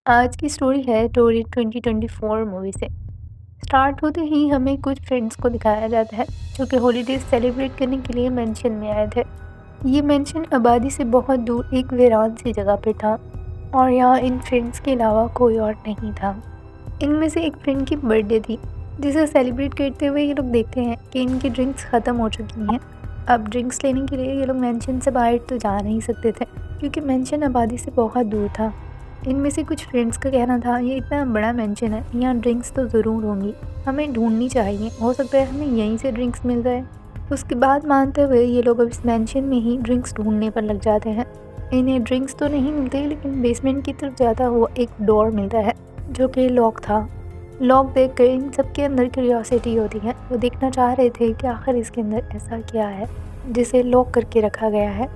आज की स्टोरी है टोरी 2024 मूवी से। स्टार्ट होते ही हमें कुछ फ्रेंड्स को दिखाया जाता है जो कि हॉलीडेज सेलिब्रेट करने के लिए मेंशन में आए थे। ये मेंशन आबादी से बहुत दूर एक वीरान सी जगह पे था और यहाँ इन फ्रेंड्स के अलावा कोई और नहीं था। इनमें से एक फ्रेंड की बर्थडे थी जिसे सेलिब्रेट करते हुए ये लोग देखते हैं कि इनकी ड्रिंक्स ख़त्म हो चुकी हैं। अब ड्रिंक्स लेने के लिए ये लोग मेंशन से बाहर तो जा नहीं सकते थे क्योंकि मेंशन आबादी से बहुत दूर था। इनमें से कुछ फ्रेंड्स का कहना था ये इतना बड़ा मेंशन है, यहाँ ड्रिंक्स तो ज़रूर होंगी, हमें ढूंढनी चाहिए, हो सकता है हमें यहीं से ड्रिंक्स मिल जाए। उसके बाद मानते हुए ये लोग अब इस मेंशन में ही ड्रिंक्स ढूंढने पर लग जाते हैं। इन्हें ड्रिंक्स तो नहीं मिलते लेकिन बेसमेंट की तरफ जाता हुआ एक डोर मिलता है जो कि लॉक था। लॉक देखकर इन सबके अंदर क्यूरियोसिटी होती है, वो देखना चाह रहे थे कि आखिर इसके अंदर ऐसा क्या है जिसे लॉक करके रखा गया है।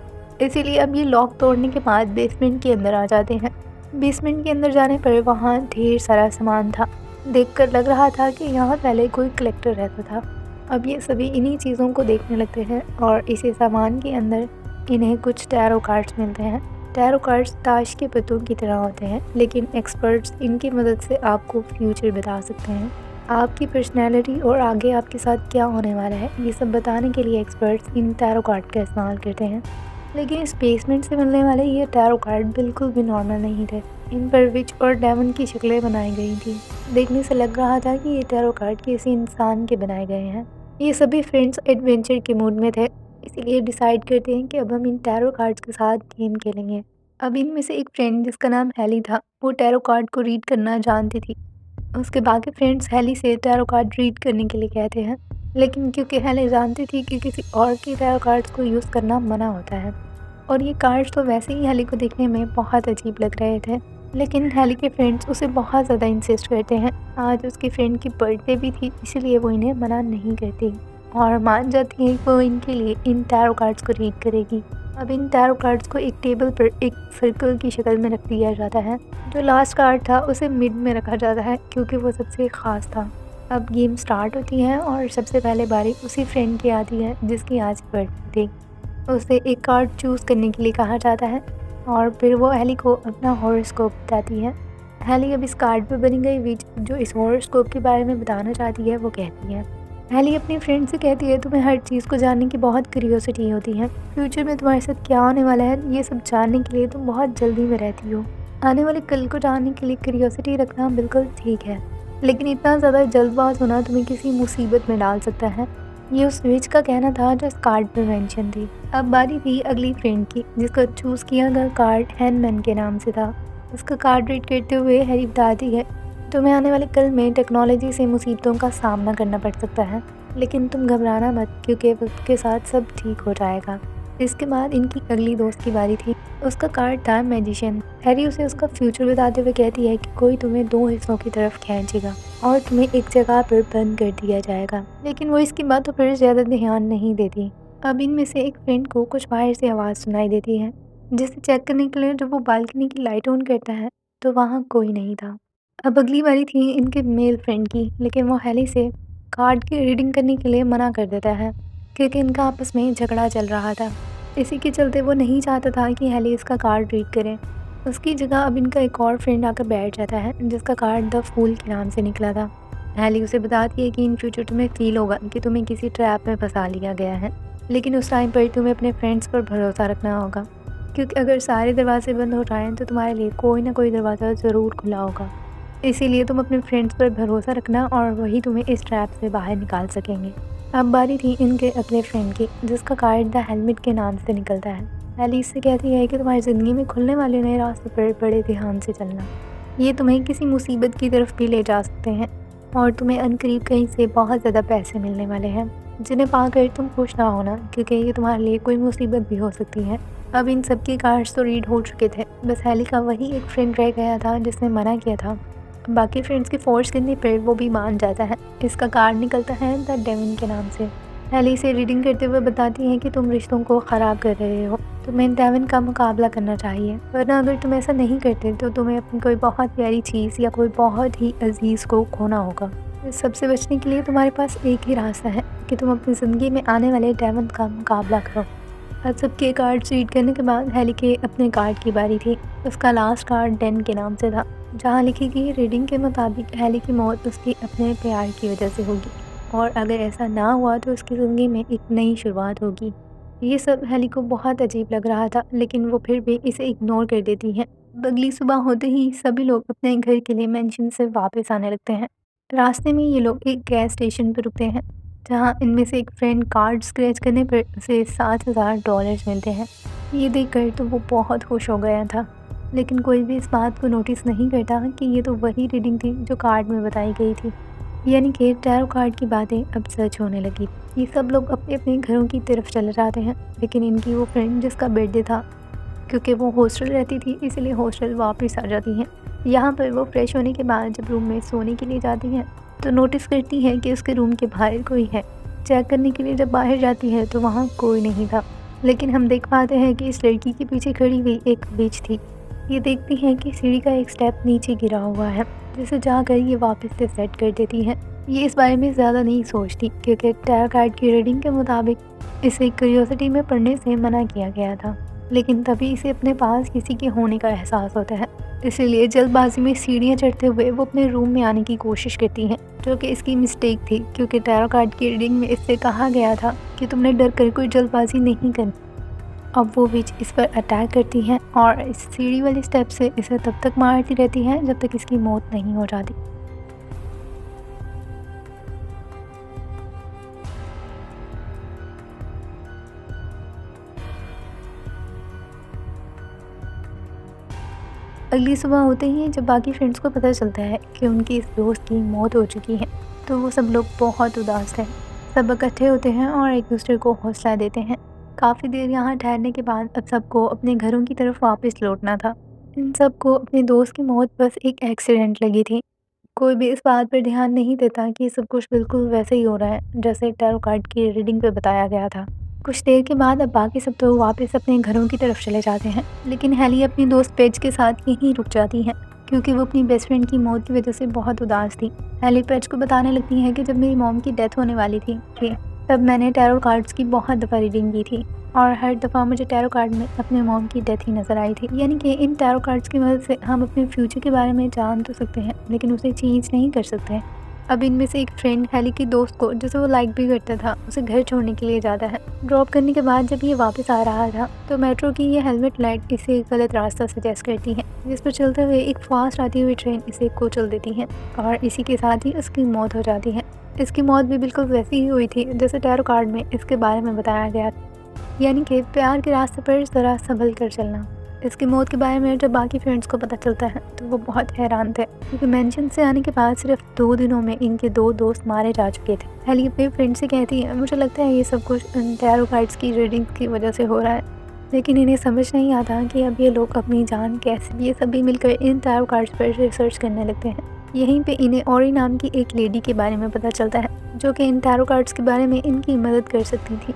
इसीलिए अब ये लॉक तोड़ने के बाद बेसमेंट के अंदर आ जाते हैं। बेसमेंट के अंदर जाने पर वहाँ ढेर सारा सामान था। देखकर लग रहा था कि यहाँ पहले कोई कलेक्टर रहता था। अब ये सभी इन्हीं चीज़ों को देखने लगते हैं और इसी सामान के अंदर इन्हें कुछ टैरो कार्ड्स मिलते हैं। टैरो कार्ड्स ताश के पत्तों की तरह होते हैं लेकिन एक्सपर्ट्स इनकी मदद से आपको फ्यूचर बता सकते हैं, आपकी पर्सनैलिटी और आगे आपके साथ क्या होने वाला है ये सब बताने के लिए एक्सपर्ट्स इन टैरो कार्ड का इस्तेमाल करते हैं। लेकिन इस बेसमेंट से मिलने वाले ये टैरो कार्ड बिल्कुल भी नॉर्मल नहीं थे। इन पर विच और डेमन की शक्लें बनाई गई थी। देखने से लग रहा था कि ये टैरो कार्ड किसी इंसान के बनाए गए हैं। ये सभी फ्रेंड्स एडवेंचर के मूड में थे, इसीलिए डिसाइड करते हैं कि अब हम इन टैरो कार्ड्स के साथ गेम खेलेंगे। अब इनमें से एक फ्रेंड जिसका नाम हैली था, वो टैरो कार्ड को रीड करना जानती थी। उसके बाकी फ्रेंड्स हैली से टैरो कार्ड रीड करने के लिए कहते हैं, लेकिन क्योंकि हैली जानती थी कि किसी और के टैरो कार्ड्स को यूज़ करना मना होता है और ये कार्ड्स तो वैसे ही हैली को देखने में बहुत अजीब लग रहे थे। लेकिन हैली के फ्रेंड्स उसे बहुत ज़्यादा इंसिस्ट करते हैं। आज उसकी फ्रेंड की बर्थडे भी थी, इसीलिए वो इन्हें मना नहीं करती और मान जाती है कि वो इनके लिए इन टैरो कार्ड्स को रीड करेगी। अब इन टैरो कार्ड्स को एक टेबल पर एक सर्कल की शक्ल में रख दिया जाता है। जो लास्ट कार्ड था उसे मिड में रखा जाता है क्योंकि वो सबसे ख़ास था। अब गेम स्टार्ट होती है और सबसे पहले बारी उसी फ्रेंड की आती है जिसकी आज बर्थडे थी। उसे एक कार्ड चूज़ करने के लिए कहा जाता है और फिर वो हैली को अपना हॉरोस्कोप बताती है। हैली अब इस कार्ड पर बनी गई विच जो इस हॉरोस्कोप के बारे में बताना चाहती है वो कहती है। हैली अपनी फ्रेंड से कहती है तुम्हें हर चीज़ को जानने की बहुत क्यूरियोसिटी होती है, फ्यूचर में तुम्हारे साथ क्या होने वाला है ये सब जानने के लिए तुम बहुत जल्दी में रहती हो। आने वाले कल को जानने के लिए क्यूरियोसिटी रखना बिल्कुल ठीक है, लेकिन इतना ज़्यादा जल्दबाज होना तुम्हें किसी मुसीबत में डाल सकता है। ये उस विच का कहना था जो इस कार्ड पर मेंशन थी। अब बारी थी अगली फ्रेंड की जिसका चूज़ किया गया कार्ड हैंगमैन के नाम से था। उसका कार्ड रीड करते हुए हैरी बताती है तुम्हें आने वाले कल में टेक्नोलॉजी से मुसीबतों का सामना करना पड़ सकता है, लेकिन तुम घबराना मत क्योंकि वक्त के साथ सब ठीक हो जाएगा। इसके बाद इनकी अगली दोस्त की बारी थी। उसका कार्ड था मैजिशियन। हैरी उसे उसका फ्यूचर बताते हुए कहती है कि कोई तुम्हें दो हिस्सों की तरफ खींचेगा और तुम्हें एक जगह पर बंद कर दिया जाएगा, लेकिन वो इसकी बातों पर ज़्यादा ध्यान नहीं देती। अब इनमें से एक फ्रेंड को कुछ बाहर से आवाज़ सुनाई देती है जिसे चेक करने के लिए जब वो बालकनी की लाइट ऑन करता है तो वहाँ कोई नहीं था। अब अगली बारी थी इनके मेल फ्रेंड की, लेकिन वो हैली से कार्ड की रीडिंग करने के लिए मना कर देता है क्योंकि इनका आपस में झगड़ा चल रहा था। इसी के चलते वो नहीं चाहता था कि हैली इसका कार्ड रीड करे। उसकी जगह अब इनका एक और फ्रेंड आकर बैठ जाता है जिसका कार्ड द फूल के नाम से निकला था। हैली उसे बताती है कि इन फ्यूचर तुम्हें फील होगा कि तुम्हें किसी ट्रैप में फंसा लिया गया है, लेकिन उस टाइम पर तुम्हें अपने फ्रेंड्स पर भरोसा रखना होगा क्योंकि अगर सारे दरवाजे बंद हो जाएँ तो तुम्हारे लिए कोई ना कोई दरवाज़ा ज़रूर खुला होगा। इसीलिए तुम अपने फ्रेंड्स पर भरोसा रखना और वही तुम्हें इस ट्रैप से बाहर निकाल सकेंगे। अब बारी थी इनके अगले फ्रेंड की जिसका कार्ड द हेलमेट के नाम से निकलता है। हैली इससे कहती है कि तुम्हारी ज़िंदगी में खुलने वाले नए रास्ते पर बड़े ध्यान से चलना, ये तुम्हें किसी मुसीबत की तरफ भी ले जा सकते हैं और तुम्हें अनकरीब कहीं से बहुत ज़्यादा पैसे मिलने वाले हैं जिन्हें पाकर तुम खुश ना होना क्योंकि ये तुम्हारे लिए कोई मुसीबत भी हो सकती है। अब इन सब के कार्ड्स तो रीड हो चुके थे, बस हैली का वही एक फ्रेंड रह गया था जिसने मना किया था। बाकी फ्रेंड्स की फोर्स करने पर वो भी मान जाता है। इसका कार्ड निकलता है द डेविन के नाम से। हैली से रीडिंग करते हुए बताती हैं कि तुम रिश्तों को ख़राब कर रहे हो, तुम्हें डेविन का मुकाबला करना चाहिए, वरना अगर तुम ऐसा नहीं करते तो तुम्हें अपनी कोई बहुत प्यारी चीज़ या कोई बहुत ही अजीज़ को खोना होगा। इस सबसे बचने के लिए तुम्हारे पास एक ही रास्ता है कि तुम अपनी ज़िंदगी में आने वाले डेविन का मुकाबला करो। आज सबके कार्ड्स रीड करने के बाद हेली के अपने कार्ड की बारी थी। उसका लास्ट कार्ड डेन के नाम से था, जहाँ लिखी गई रीडिंग के मुताबिक हेली की मौत उसके अपने प्यार की वजह से होगी और अगर ऐसा ना हुआ तो उसकी ज़िंदगी में एक नई शुरुआत होगी। ये सब हेली को बहुत अजीब लग रहा था, लेकिन वो फिर भी इसे इग्नोर कर देती है। अगली सुबह होते ही सभी लोग अपने घर के लिए मेंशन से वापस आने लगते हैं। रास्ते में ये लोग एक गैस स्टेशन पर रुकते हैं, जहाँ इनमें से एक फ्रेंड कार्ड स्क्रैच करने पर उसे $7,000 मिलते हैं। ये देखकर तो वो बहुत खुश हो गया था, लेकिन कोई भी इस बात को नोटिस नहीं करता कि ये तो वही रीडिंग थी जो कार्ड में बताई गई थी, यानी कि टैरो कार्ड की बातें अब सच होने लगी। ये सब लोग अपने अपने घरों की तरफ चले जाते हैं, लेकिन इनकी वो फ्रेंड जिसका बर्थडे था, क्योंकि वो हॉस्टल रहती थी इसलिए हॉस्टल वापस आ जाती हैं। यहाँ पर वो फ्रेश होने के बाद जब रूम में सोने के लिए जाती हैं तो नोटिस करती है कि उसके रूम के बाहर कोई है। चेक करने के लिए जब बाहर जाती है तो वहाँ कोई नहीं था, लेकिन हम देख पाते हैं कि इस लड़की के पीछे खड़ी हुई एक विच थी। ये देखती हैं कि सीढ़ी का एक स्टेप नीचे गिरा हुआ है, जिसे जाकर ये वापस से सेट कर देती है। ये इस बारे में ज़्यादा नहीं सोचती, क्योंकि टैरो कार्ड की रीडिंग के मुताबिक इसे क्यूरियोसिटी में पढ़ने से मना किया गया था, लेकिन तभी इसे अपने पास किसी के होने का एहसास होता है। इसलिए जल्दबाजी में सीढ़ियाँ चढ़ते हुए वो अपने रूम में आने की कोशिश करती हैं, जो कि इसकी मिस्टेक थी, क्योंकि टैरो कार्ड की रीडिंग में इससे कहा गया था कि तुमने डर कर कोई जल्दबाजी नहीं करनी। अब वो विच इस पर अटैक करती हैं और इस सीढ़ी वाले स्टेप से इसे तब तक मारती रहती है जब तक इसकी मौत नहीं हो जाती। अगली सुबह होते ही जब बाकी फ्रेंड्स को पता चलता है कि उनकी इस दोस्त की मौत हो चुकी है, तो वो सब लोग बहुत उदास हैं। सब इकट्ठे होते हैं और एक दूसरे को हौसला देते हैं। काफ़ी देर यहाँ ठहरने के बाद अब सबको अपने घरों की तरफ वापस लौटना था। इन सबको अपने दोस्त की मौत बस एक एक्सीडेंट लगी थी। कोई भी इस बात पर ध्यान नहीं देता कि सब कुछ बिल्कुल वैसे ही हो रहा है जैसे टैरो कार्ड की रीडिंग पे बताया गया था। कुछ देर के बाद अब बाकी सब तो वापस अपने घरों की तरफ चले जाते हैं, लेकिन हेली अपनी दोस्त पेज के साथ यहीं रुक जाती है, क्योंकि वो अपनी बेस्ट फ्रेंड की मौत की वजह से बहुत उदास थी। हेली पेज को बताने लगती है कि जब मेरी मॉम की डेथ होने वाली थी तब मैंने टैरो कार्ड्स की बहुत दफ़ा रीडिंग की थी और हर दफ़ा मुझे टैरो कार्ड में अपने मॉम की डेथ ही नज़र आई थी। यानी कि इन टैरो कार्ड्स की मदद से हम अपने फ्यूचर के बारे में जान तो सकते हैं, लेकिन उसे चेंज नहीं कर सकते। अब इनमें से एक फ्रेंड हेली की दोस्त को, जिसे वो लाइक भी करता था, उसे घर छोड़ने के लिए जाता है। ड्रॉप करने के बाद जब ये वापस आ रहा था तो मेट्रो की ये हेलमेट लाइट इसे एक गलत रास्ता सजेस्ट करती है, जिस पर चलते हुए एक फास्ट आती हुई ट्रेन इसे कुचल देती है और इसी के साथ ही उसकी मौत हो जाती है। इसकी मौत भी बिल्कुल वैसी ही हुई थी जैसे टैरो कार्ड में इसके बारे में बताया गया, यानी कि प्यार के रास्ते पर ज़रा संभल कर चलना। इसकी मौत के बारे में जब बाकी फ्रेंड्स को पता चलता है तो वो बहुत हैरान थे, क्योंकि मेंशन से आने के बाद सिर्फ 2 दिनों में इनके 2 दोस्त मारे जा चुके थे। हेली अपने फ्रेंड से कहती है, मुझे लगता है ये सब कुछ टैरो कार्ड्स की रीडिंग की वजह से हो रहा है, लेकिन इन्हें समझ नहीं आता कि अब ये लोग अपनी जान कैसे। ये सभी मिलकर इन टैरो कार्ड्स पर रिसर्च करने लगते हैं। यहीं पे इन्हें ओरी नाम की एक लेडी के बारे में पता चलता है, जो कि इन टैरो कार्ड्स के बारे में इनकी मदद कर सकती थी।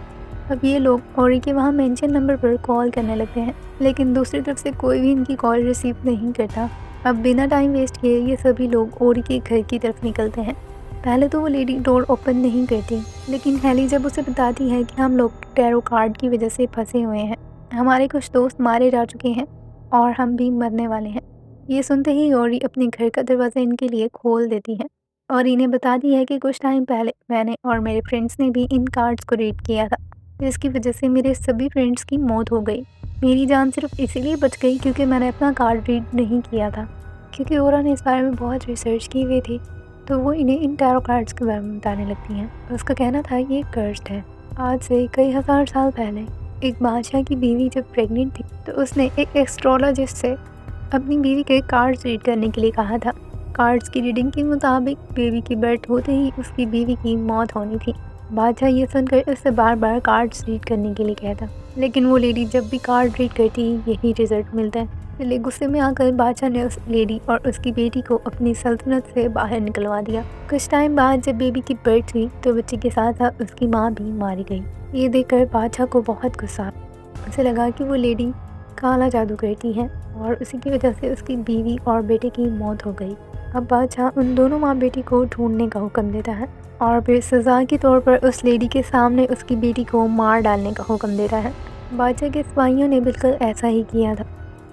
अब ये लोग ओरी के वहाँ मेंशन नंबर पर कॉल करने लगते हैं, लेकिन दूसरी तरफ से कोई भी इनकी कॉल रिसीव नहीं करता। अब बिना टाइम वेस्ट किए ये सभी लोग ओरी के घर की तरफ निकलते हैं। पहले तो वो लेडी डोर ओपन नहीं करती, लेकिन हेली जब उसे बताती है कि हम लोग टैरो कार्ड की वजह से फंसे हुए हैं, हमारे कुछ दोस्त मारे जा चुके हैं और हम भी मरने वाले हैं, ये सुनते ही ओरी अपने घर का दरवाज़ा इनके लिए खोल देती है और इन्हें बताती है कि कुछ टाइम पहले मैंने और मेरे फ्रेंड्स ने भी इन कार्ड्स को रीड किया था, जिसकी वजह से मेरे सभी फ्रेंड्स की मौत हो गई। मेरी जान सिर्फ इसीलिए बच गई क्योंकि मैंने अपना कार्ड रीड नहीं किया था। क्योंकि ओरा ने इस बारे में बहुत रिसर्च की हुई थी, तो वो इन्हें इन टैरो कार्ड्स के बारे में बताने लगती हैं। उसका कहना था ये कर्स्ड है। आज से कई हज़ार साल पहले एक बादशाह की बीवी जब प्रेग्नेंट थी तो उसने एक एस्ट्रोलॉजिस्ट से अपनी बीवी के कार्ड्स रीड करने के लिए कहा था। कार्ड्स की रीडिंग के मुताबिक बेबी की बर्थ होते ही उसकी बीवी की मौत होनी थी। बादशाह ये सुनकर उससे बार बार कार्ड्स रीड करने के लिए कहता, लेकिन वो लेडी जब भी कार्ड रीड करती यही रिजल्ट मिलता है। इसलिए गुस्से में आकर बादशाह ने उस लेडी और उसकी बेटी को अपनी सल्तनत से बाहर निकलवा दिया। कुछ टाइम बाद जब बेबी की बर्थ हुई तो बच्चे के साथ साथ उसकी माँ भी मारी गई। ये देखकर बादशाह को बहुत गुस्सा, उसे लगा कि वो लेडी काला जादू करती है और उसी की वजह से उसकी बीवी और बेटे की मौत हो गई। अब बादशाह उन दोनों माँ बेटी को ढूंढने का हुक्म देता है और फिर सज़ा के तौर पर उस लेडी के सामने उसकी बेटी को मार डालने का हुक्म देता है। बादशाह के सिपाहियों ने बिल्कुल ऐसा ही किया था।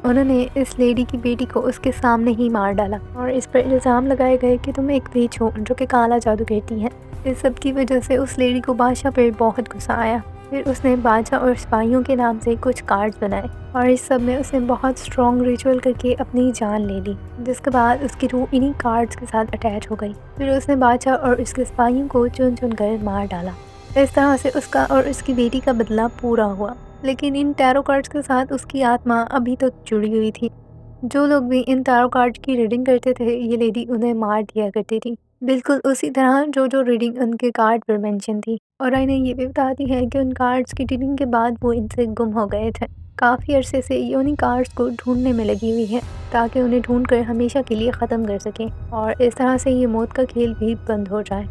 उन्होंने इस लेडी की बेटी को उसके सामने ही मार डाला और इस पर इल्ज़ाम लगाए गए कि तुम एक विच हो जो कि काला जादू कहती है। इस सब की वजह से उस लेडी को बादशाह पर बहुत गुस्सा आया। फिर उसने बादशाह और सिपाहियों के नाम से कुछ कार्ड्स बनाए और इस सब में उसने बहुत स्ट्रॉन्ग रिचुअल करके अपनी जान ले ली, जिसके बाद उसकी रूह इन्हीं कार्ड्स के साथ अटैच हो गई। फिर उसने बादशाह और उसके सिपाहियों को चुन चुन कर मार डाला। इस तरह से उसका और उसकी बेटी का बदला पूरा हुआ। लेकिन इन टैरो कार्ड्स के साथ उसकी आत्मा अभी तक जुड़ी हुई थी। जो लोग भी इन टैरो कार्ड्स की रीडिंग करते थे, ये लेडी उन्हें मार दिया करती थी, बिल्कुल उसी तरह जो रीडिंग उनके कार्ड पर मेंशन थी। और इन्हें ये भी बताती है कि उन कार्ड्स की रीडिंग के बाद वो इनसे गुम हो गए थे। काफ़ी अरसे से ये उन्हीं कार्ड्स को ढूंढने में लगी हुई है ताकि उन्हें ढूंढकर हमेशा के लिए ख़त्म कर सकें और इस तरह से ये मौत का खेल भी बंद हो जाए।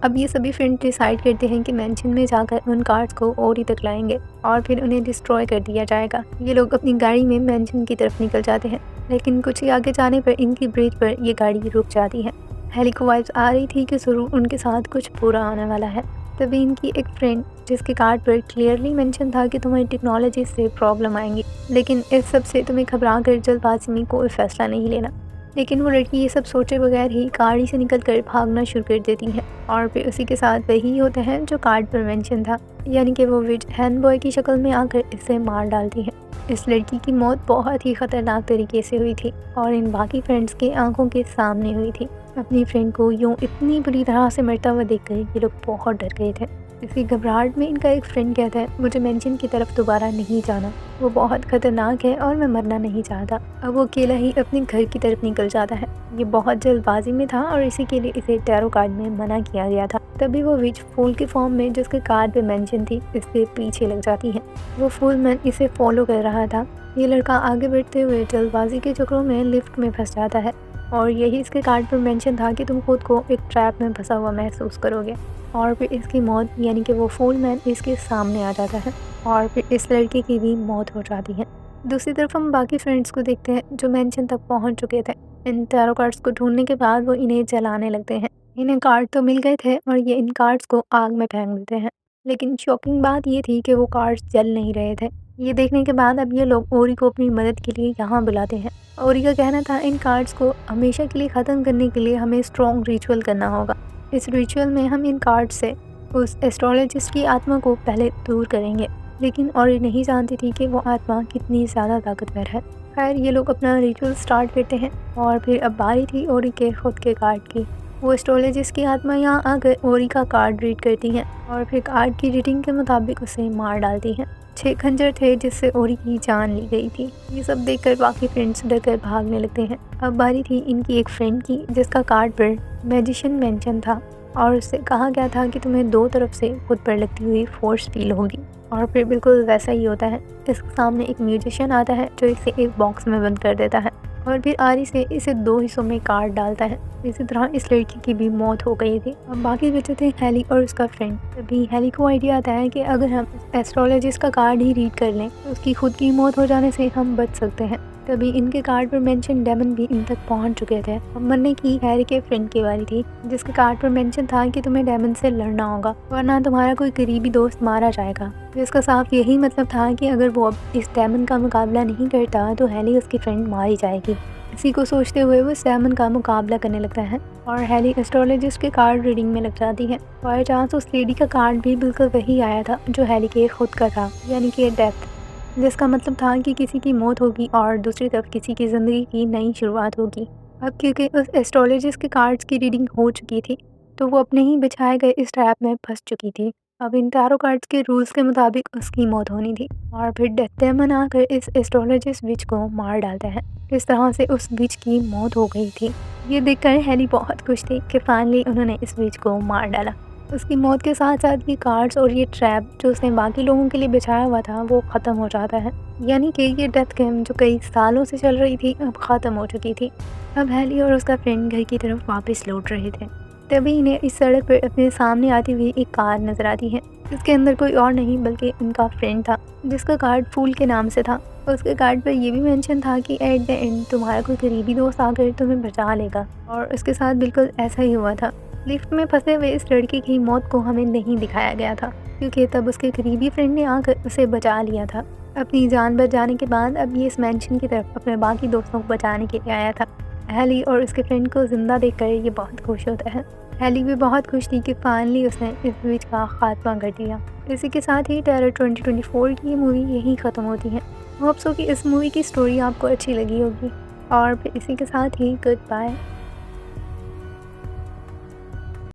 अब ये सभी फ्रेंड डिसाइड करते हैं कि मेंशन में जाकर उन कार्ड्स को ओरी तक लाएंगे और फिर उन्हें डिस्ट्रॉय कर दिया जाएगा। ये लोग अपनी गाड़ी में मेंशन की तरफ निकल जाते हैं, लेकिन कुछ ही आगे जाने पर इनकी ब्रिज पर ये गाड़ी रुक जाती है। हेली को वाइब्स आ रही थी कि ज़रूर उनके साथ कुछ बुरा आने वाला है। तभी इनकी एक फ्रेंड, जिसके कार्ड पर क्लियरली मेंशन था कि तुम्हें टेक्नोलॉजी से प्रॉब्लम आएंगी, लेकिन इस सब से तुम्हें घबरा कर जल्दबाजी में कोई फैसला नहीं लेना। लेकिन वो लड़की ये सब सोचे बगैर ही गाड़ी से निकलकर भागना शुरू कर देती है और फिर उसी के साथ वही होता है जो कार्ड पर मेंशन था, यानी कि वो विच हैंड बॉय की शक्ल में आकर इसे मार डालती है। इस लड़की की मौत बहुत ही खतरनाक तरीके से हुई थी और इन बाकी फ्रेंड्स के आंखों के सामने हुई थी। अपनी फ्रेंड को यूँ इतनी बुरी तरह से मरता हुआ देखकर ये लोग बहुत डर गए थे। इसी घबराहट में इनका एक फ्रेंड कहता है, मुझे मेंशन की तरफ दोबारा नहीं जाना, वो बहुत खतरनाक है और मैं मरना नहीं चाहता। अब वो अकेला ही अपने घर की तरफ निकल जाता है। ये बहुत जल्दबाजी में था और इसी के लिए इसे टैरो कार्ड में मना किया गया था। तभी वो विच फूल के फॉर्म में जिसके कार्ड पे मेंशन थी, इसके पीछे लग जाती है। वो फूलमैन इसे फॉलो कर रहा था। ये लड़का आगे बढ़ते हुए जल्दबाजी के चक्रों में लिफ्ट में फंस जाता है और यही इसके कार्ड पर मेंशन था कि तुम खुद को एक ट्रैप में फंसा हुआ महसूस करोगे। और फिर इसकी मौत, यानी कि वो फूलमैन इसके सामने आ जाता है और फिर इस लड़के की भी मौत हो जाती है। दूसरी तरफ हम बाकी फ्रेंड्स को देखते हैं जो मेंशन तक पहुंच चुके थे। इन टैरो कार्ड्स को ढूंढने के बाद वो इन्हें जलाने लगते हैं। इन्हें कार्ड तो मिल गए थे और ये इन कार्ड्स को आग में फेंक देते हैं, लेकिन शॉकिंग बात ये थी कि वो कार्ड्स जल नहीं रहे थे। ये देखने के बाद अब ये लोग ओरी को अपनी मदद के लिए यहाँ बुलाते हैं। ओरी का कहना था इन कार्ड्स को हमेशा के लिए ख़त्म करने के लिए हमें स्ट्रॉन्ग रिचुअल करना होगा। इस रिचुअल में हम इन कार्ड से उस एस्ट्रोलॉजिस्ट की आत्मा को पहले दूर करेंगे, लेकिन औरी नहीं जानती थी कि वो आत्मा कितनी ज़्यादा ताकतवर है। खैर, ये लोग अपना रिचुअल स्टार्ट करते हैं और फिर अब बारी थी ओरी के खुद के कार्ड की। वो एस्ट्रोलॉजिस्ट की आत्मा यहाँ आकर ओरी का कार्ड रीड करती हैं और फिर कार्ड की रीडिंग के मुताबिक उसे मार डालती हैं। 6 खंजर थे जिससे ओरी की जान ली गई थी। ये सब देखकर बाकी फ्रेंड्स डरकर भागने लगते हैं। अब बारी थी इनकी एक फ्रेंड की, जिसका कार्ड पर मैजिशियन मेंशन था और उससे कहा गया था कि तुम्हें 2 तरफ से खुद पर लगती हुई फोर्स फील होगी। और फिर बिल्कुल वैसा ही होता है। इसके सामने एक म्यूजिशियन आता है जो इसे एक बॉक्स में बंद कर देता है और फिर आरी से इसे 2 हिस्सों में काट डालता है। इसी तरह इस लड़की की भी मौत हो गई थी। अब बाकी बचे थे हेली और उसका फ्रेंड। तभी हेली को आइडिया आता है कि अगर हम एस्ट्रोलॉजिस्ट का कार्ड ही रीड कर लें तो उसकी खुद की मौत हो जाने से हम बच सकते हैं। तभी इनके कार्ड पर मेंशन डेमन भी इन तक पहुंच चुके थे। अब मरने की हैरी के फ्रेंड की बारी थी, जिसके कार्ड पर मेंशन था कि तुम्हें डेमन से लड़ना होगा वरना तुम्हारा कोई करीबी दोस्त मारा जाएगा। जिसका साफ यही मतलब था कि अगर वो अब इस डेमन का मुकाबला नहीं करता तो हेली उसकी फ्रेंड मारी जाएगी। इसी को सोचते हुए वो इस डेमन का मुकाबला करने लगता है और हेली एस्ट्रोलॉजिस्ट के कार्ड रीडिंग में लग जाती है। बाय चांस उस लेडी का कार्ड भी बिल्कुल वही आया था जो हेली के खुद का था, यानी कि डेथ, जिसका मतलब था कि किसी की मौत होगी और दूसरी तरफ किसी की ज़िंदगी की नई शुरुआत होगी। अब क्योंकि उस एस्ट्रोलॉजिस्ट के कार्ड्स की रीडिंग हो चुकी थी तो वो अपने ही बिछाए गए इस ट्रैप में फंस चुकी थी। अब इन टैरो कार्ड्स के रूल्स के मुताबिक उसकी मौत होनी थी और फिर डेथ डेमन आकर इस एस्ट्रोलॉजिस्ट विच को मार डालता है। इस तरह से उस विच की मौत हो गई थी। ये देखकर हेली बहुत खुश थी कि फाइनली उन्होंने इस विच को मार डाला। उसकी मौत के साथ साथ ये कार्ड्स और ये ट्रैप जो उसने बाकी लोगों के लिए बिछाया हुआ था वो ख़त्म हो जाता है, यानी कि ये डेथ गेम जो कई सालों से चल रही थी अब ख़त्म हो चुकी थी। अब हेली और उसका फ्रेंड घर की तरफ वापस लौट रहे थे। तभी इन्हें इस सड़क पर अपने सामने आती हुई एक कार नज़र आती है। इसके अंदर कोई और नहीं बल्कि उनका फ्रेंड था, जिसका कार्ड फूल के नाम से था। उसके कार्ड पर यह भी मेंशन था कि एट द एंड तुम्हारा कोई करीबी दोस्त आकर तुम्हें बचा लेगा और उसके साथ बिल्कुल ऐसा ही हुआ था। लिफ्ट में फंसे हुए इस लड़के की मौत को हमें नहीं दिखाया गया था, क्योंकि तब उसके करीबी फ्रेंड ने आकर उसे बचा लिया था। अपनी जान बच जाने के बाद अब ये इस मैंशन की तरफ अपने बाकी दोस्तों को बचाने के लिए आया था। हैली और उसके फ्रेंड को जिंदा देखकर ये बहुत खुश होता है। हैली भी बहुत खुश थी कि फाइनली उसने इस विच का खात्मा कर दिया। इसी के साथ ही टेरर 2024 की ये मूवी यहीं ख़त्म होती है। होप्स हो कि इस मूवी की स्टोरी आपको अच्छी लगी होगी। और फिर इसी के साथ ही गुड बाय।